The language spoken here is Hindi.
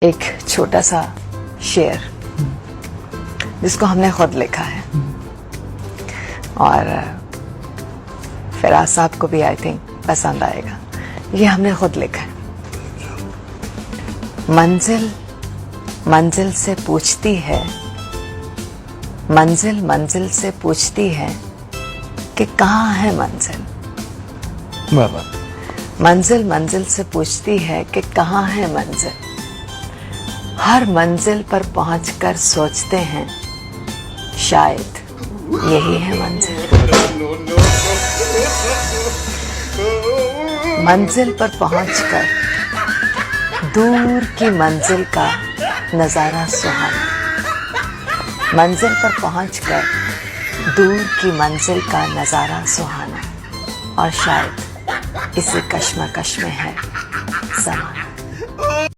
एक छोटा सा शेर जिसको हमने खुद लिखा है और फिराज साहब को भी आई थिंक पसंद आएगा। ये हमने खुद लिखा है। मंजिल मंजिल से पूछती है, मंजिल मंजिल से पूछती है कि कहाँ है मंजिल। बाबा मंजिल मंजिल से पूछती है कि कहाँ है मंजिल। हर मंजिल पर पहुंचकर सोचते हैं शायद यही है मंजिल। मंजिल पर पहुंचकर दूर की मंजिल का नजारा सुहाना। मंजिल पर पहुंचकर दूर की मंजिल का नजारा सुहाना और शायद इसी कश्मकश में है ज़माना।